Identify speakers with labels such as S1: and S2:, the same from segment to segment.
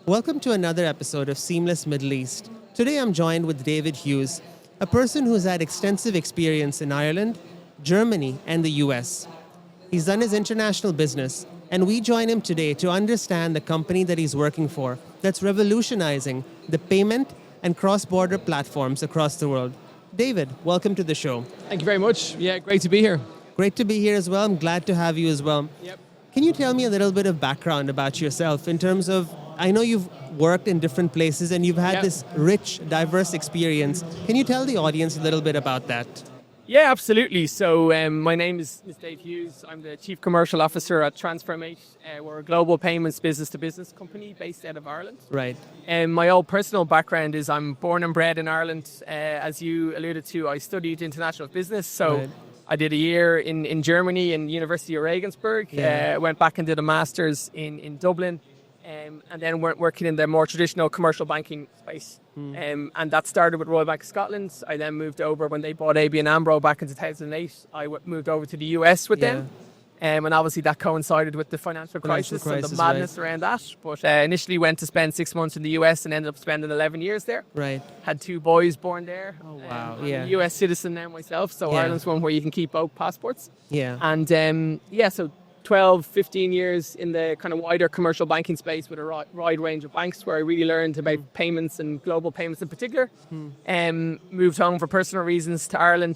S1: Welcome to another episode of Seamless Middle East. Today I'm joined with David Hughes, a person who's had extensive experience in Ireland, Germany, and the US. He's done his international business, and we join him today to understand the company that he's working for that's revolutionizing the payment and cross-border platforms across the world. David, welcome to the show.
S2: Thank you very much. Yeah, great to be here.
S1: Great to be here as well. I'm glad to have you as well.
S2: Yep.
S1: Can you tell me a little bit of background about yourself in terms of, I know you've worked in different places and you've had this rich, diverse experience. Can you tell the audience a little bit about that?
S2: Yeah, absolutely. So my name is David Hughes. I'm the Chief Commercial Officer at TransferMate. We're a global payments business-to-business company based out of Ireland.
S1: Right.
S2: My own personal background is I'm born and bred in Ireland. As you alluded to, I studied international business. So I did a year in Germany in University of Regensburg. Went back and did a master's in Dublin. And then working in the more traditional commercial banking space. And that started with Royal Bank of Scotland. I then moved over when they bought ABN AMRO back in 2008. I moved over to the US with them. And obviously that coincided with the financial crisis and the madness around that. But initially went to spend 6 months in the US and ended up spending 11 years there.
S1: Right.
S2: Had 2 boys born there.
S1: Oh, wow.
S2: I'm a US citizen now myself. So Ireland's one where you can keep both passports.
S1: Yeah.
S2: And so 12, 15 years in the kind of wider commercial banking space with a wide range of banks where I really learned about payments and global payments in particular. Moved home for personal reasons to Ireland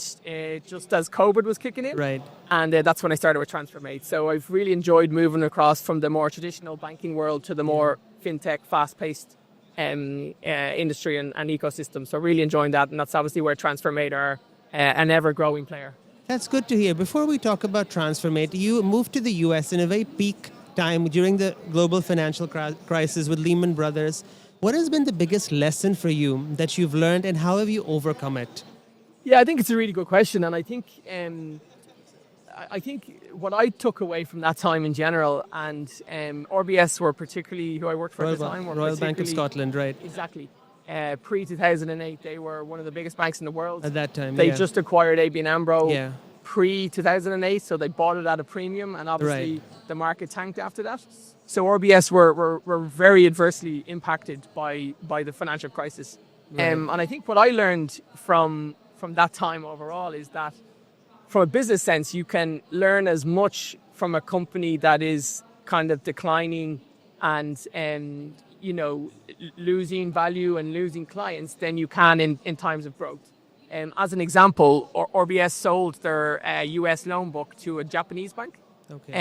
S2: just as COVID was kicking in.
S1: Right.
S2: And that's when I started with TransferMate. So I've really enjoyed moving across from the more traditional banking world to the more fintech, fast-paced industry and ecosystem. So really enjoying that. And that's obviously where TransferMate are an ever-growing player.
S1: That's good to hear. Before we talk about TransferMate, you moved to the US in a very peak time during the global financial crisis with Lehman Brothers. What has been the biggest lesson for you that you've learned and how have you overcome it?
S2: Yeah, I think it's a really good question. And I think what I took away from that time in general, and RBS were particularly who I worked for at the time.
S1: Royal Bank of Scotland, right.
S2: Exactly. Pre-2008, they were one of the biggest banks in the world.
S1: At that time,
S2: They just acquired ABN AMRO.
S1: Yeah.
S2: Pre-2008, so they bought it at a premium, and obviously the market tanked after that. So RBS were very adversely impacted by the financial crisis. And I think what I learned from that time overall is that from a business sense, you can learn as much from a company that is kind of declining and losing value and losing clients than you can in times of growth. As an example, RBS sold their US loan book to a Japanese bank.
S1: Okay.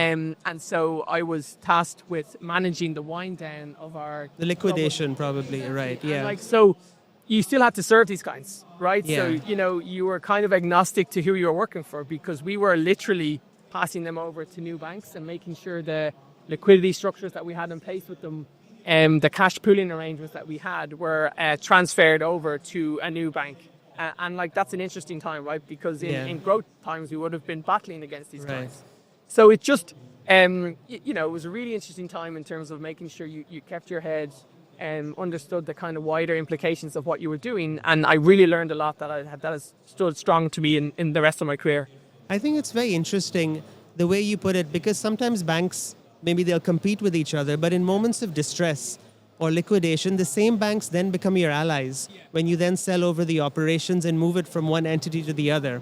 S2: And so I was tasked with managing the wind down of
S1: the liquidation, probably, right? Yeah.
S2: So you still had to serve these clients, right?
S1: Yeah.
S2: So, you were kind of agnostic to who you were working for because we were literally passing them over to new banks and making sure the liquidity structures that we had in place with them, the cash pooling arrangements that we had were transferred over to a new bank. And that's an interesting time, right? Because in growth times, we would have been battling against these clients. So it just, it was a really interesting time in terms of making sure you kept your head and understood the kind of wider implications of what you were doing. And I really learned a lot that has stood strong to me in the rest of my career.
S1: I think it's very interesting the way you put it, because sometimes banks, maybe they'll compete with each other, but in moments of distress or liquidation, the same banks then become your allies when you then sell over the operations and move it from one entity to the other.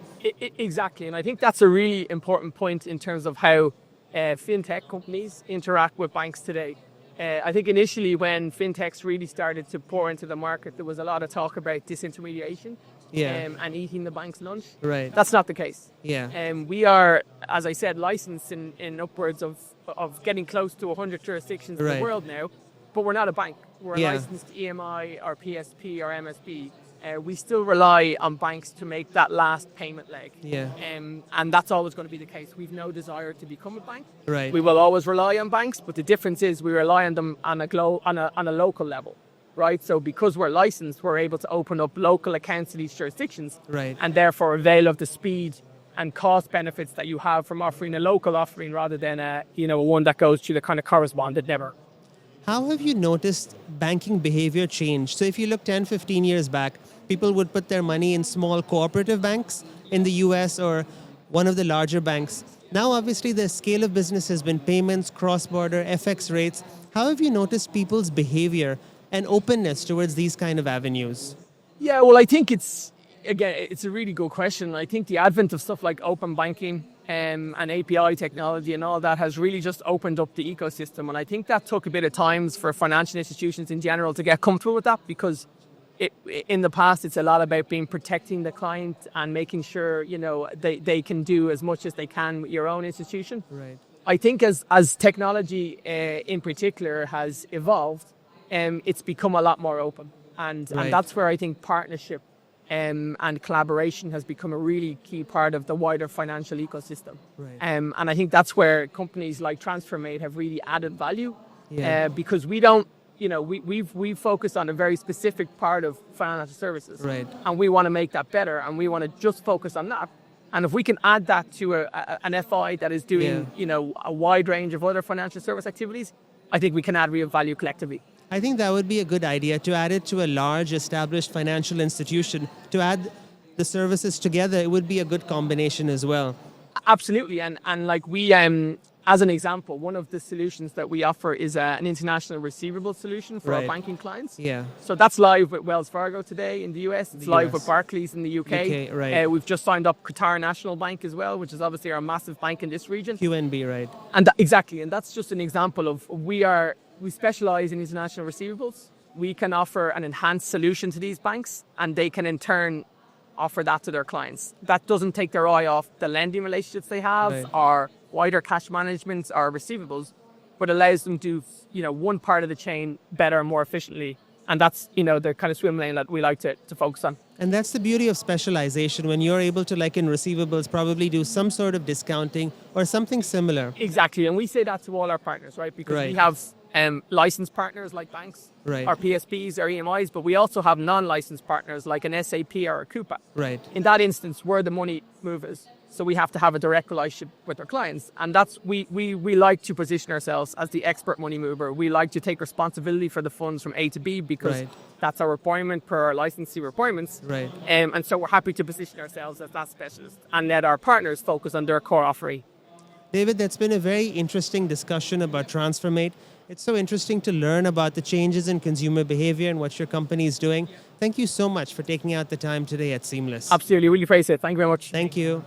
S2: Exactly, and I think that's a really important point in terms of how fintech companies interact with banks today. I think initially when fintechs really started to pour into the market, there was a lot of talk about disintermediation and eating the bank's lunch.
S1: Right.
S2: That's not the case.
S1: Yeah.
S2: We are, as I said, licensed in upwards of getting close to 100 jurisdictions in the world now, but we're not a bank. We're a licensed EMI or PSP or MSB. We still rely on banks to make that last payment leg.
S1: Yeah.
S2: And that's always going to be the case. We've no desire to become a bank.
S1: Right.
S2: We will always rely on banks, but the difference is we rely on them on a local level, right? So because we're licensed, we're able to open up local accounts in these jurisdictions,
S1: right,
S2: and therefore avail of the speed and cost benefits that you have from offering a local offering rather than a one that goes to the kind of correspondent network.
S1: How have you noticed banking behavior change? So if you look 10, 15 years back, people would put their money in small cooperative banks in the US or one of the larger banks. Now, obviously, the scale of business has been payments, cross-border, FX rates. How have you noticed people's behavior and openness towards these kind of avenues?
S2: Yeah, well, I think it's a really good question. I think the advent of stuff like open banking and API technology and all that has really just opened up the ecosystem. And I think that took a bit of time for financial institutions in general to get comfortable with that, because in the past, it's a lot about protecting the client and making sure, they can do as much as they can with your own institution.
S1: Right.
S2: I think as technology in particular has evolved, it's become a lot more open. And that's where I think partnership and collaboration has become a really key part of the wider financial ecosystem.
S1: Right.
S2: And I think that's where companies like TransferMate have really added value, because we don't, we focus on a very specific part of financial services,
S1: Right.
S2: and we want to make that better, and we want to just focus on that. And if we can add that to an FI that is doing, a wide range of other financial service activities, I think we can add real value collectively.
S1: I think that would be a good idea to add it to a large established financial institution. To add the services together, it would be a good combination as well.
S2: Absolutely. And like we, as an example, one of the solutions that we offer is an international receivable solution for our banking clients.
S1: Yeah.
S2: So that's live with Wells Fargo today in the US. It's live with Barclays in the UK.
S1: Right.
S2: We've just signed up Qatar National Bank as well, which is obviously our massive bank in this region.
S1: QNB, right.
S2: And exactly. And that's just an example of we specialize in international receivables. We can offer an enhanced solution to these banks, and they can in turn offer that to their clients. That doesn't take their eye off the lending relationships they have, or wider cash management or receivables, but allows them to do, one part of the chain better and more efficiently. And that's, the kind of swim lane that we like to focus on.
S1: And that's the beauty of specialization, when you're able to, like in receivables, probably do some sort of discounting or something similar.
S2: Exactly. And we say that to all our partners, right? Because we have licensed partners like banks, or PSPs or EMIs, but we also have non-licensed partners like an SAP or a Coupa.
S1: Right.
S2: In that instance, we're the money movers, so we have to have a direct relationship with our clients, and that's we like to position ourselves as the expert money mover. We like to take responsibility for the funds from A to B, because that's our requirement per our licensee requirements.
S1: Right.
S2: And so we're happy to position ourselves as that specialist and let our partners focus on their core offering.
S1: David, that's been a very interesting discussion about TransferMate. It's so interesting to learn about the changes in consumer behavior and what your company is doing. Thank you so much for taking out the time today at Seamless.
S2: Absolutely, really appreciate it. Thank you very much.
S1: Thank you.